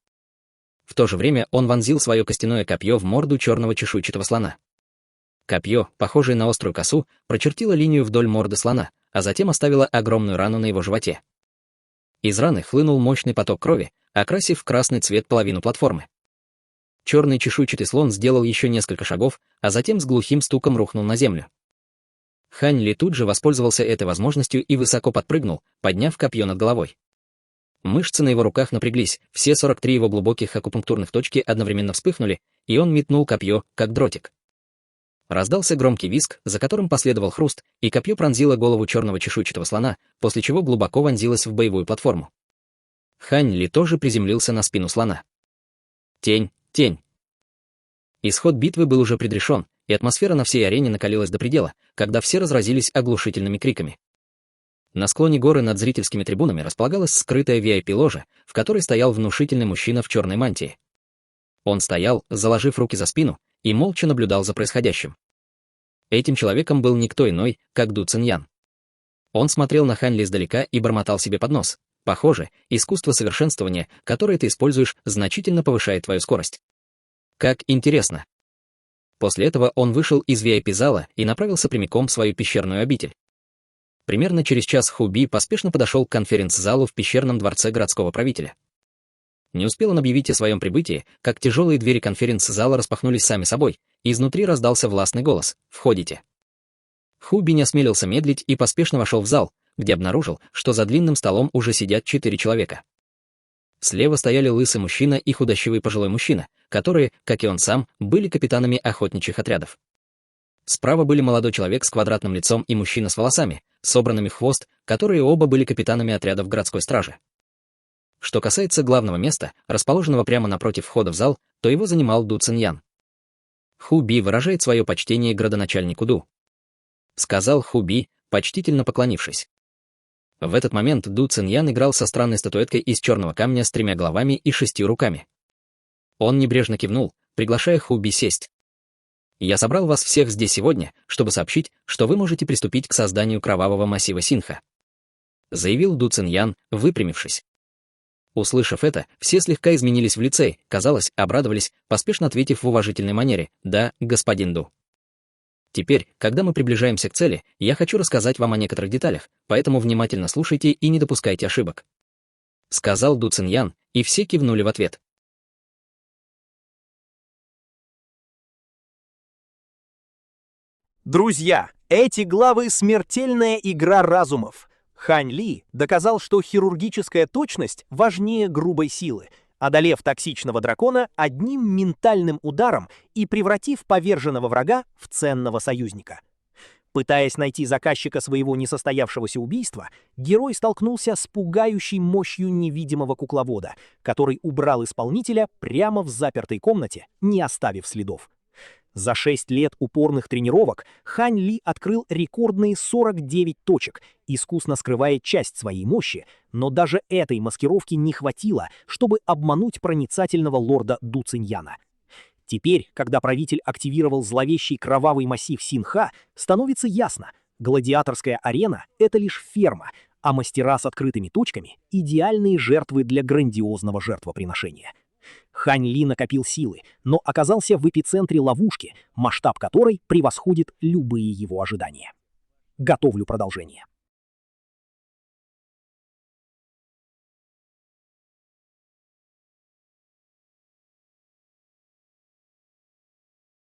В то же время он вонзил свое костяное копье в морду черного чешуйчатого слона. Копье, похожее на острую косу, прочертило линию вдоль морды слона, а затем оставило огромную рану на его животе. Из раны хлынул мощный поток крови, окрасив в красный цвет половину платформы. Черный чешуйчатый слон сделал еще несколько шагов, а затем с глухим стуком рухнул на землю. Хань Ли тут же воспользовался этой возможностью и высоко подпрыгнул, подняв копье над головой. Мышцы на его руках напряглись, все 43 его глубоких акупунктурных точки одновременно вспыхнули, и он метнул копье, как дротик. Раздался громкий визг, за которым последовал хруст, и копье пронзило голову черного чешуйчатого слона, после чего глубоко вонзилось в боевую платформу. Хань Ли тоже приземлился на спину слона. Тень, тень. Исход битвы был уже предрешен, и атмосфера на всей арене накалилась до предела, когда все разразились оглушительными криками. На склоне горы над зрительскими трибунами располагалась скрытая VIP-ложа, в которой стоял внушительный мужчина в черной мантии. Он стоял, заложив руки за спину, и молча наблюдал за происходящим. Этим человеком был никто иной, как Ду Циньян. Он смотрел на Хань Ли издалека и бормотал себе под нос. Похоже, искусство совершенствования, которое ты используешь, значительно повышает твою скорость. Как интересно. После этого он вышел из VIP-зала и направился прямиком в свою пещерную обитель. Примерно через час Хуби поспешно подошел к конференц-залу в пещерном дворце городского правителя. Не успел он объявить о своем прибытии, как тяжелые двери конференц-зала распахнулись сами собой, и изнутри раздался властный голос: «Входите». Хуби не осмелился медлить и поспешно вошел в зал, где обнаружил, что за длинным столом уже сидят 4 человека. Слева стояли лысый мужчина и худощавый пожилой мужчина, которые, как и он сам, были капитанами охотничьих отрядов. Справа были молодой человек с квадратным лицом и мужчина с волосами, собранными в хвост, которые оба были капитанами отрядов городской стражи. Что касается главного места, расположенного прямо напротив входа в зал, то его занимал Ду Циньян. «Хуби выражает свое почтение градоначальнику Ду», — сказал Хуби, почтительно поклонившись. В этот момент Ду Циньян играл со странной статуэткой из черного камня с 3 головами и 6 руками. Он небрежно кивнул, приглашая Хуби сесть. «Я собрал вас всех здесь сегодня, чтобы сообщить, что вы можете приступить к созданию кровавого массива Синха», — заявил Ду Циньян, выпрямившись. Услышав это, все слегка изменились в лице, казалось, обрадовались, поспешно ответив в уважительной манере: «Да, господин Ду». Теперь, когда мы приближаемся к цели, я хочу рассказать вам о некоторых деталях, поэтому внимательно слушайте и не допускайте ошибок», — сказал Ду Циньян, и все кивнули в ответ. Друзья, эти главы — смертельная игра разумов. Хань Ли доказал, что хирургическая точность важнее грубой силы, одолев токсичного дракона одним ментальным ударом и превратив поверженного врага в ценного союзника. Пытаясь найти заказчика своего несостоявшегося убийства, герой столкнулся с пугающей мощью невидимого кукловода, который убрал исполнителя прямо в запертой комнате, не оставив следов. За 6 лет упорных тренировок Хань Ли открыл рекордные 49 точек, искусно скрывая часть своей мощи, но даже этой маскировки не хватило, чтобы обмануть проницательного лорда Ду Циньяна. Теперь, когда правитель активировал зловещий кровавый массив Синха, становится ясно: гладиаторская арена — это лишь ферма, а мастера с открытыми точками — идеальные жертвы для грандиозного жертвоприношения. Хань Ли накопил силы, но оказался в эпицентре ловушки, масштаб которой превосходит любые его ожидания. Готовлю продолжение.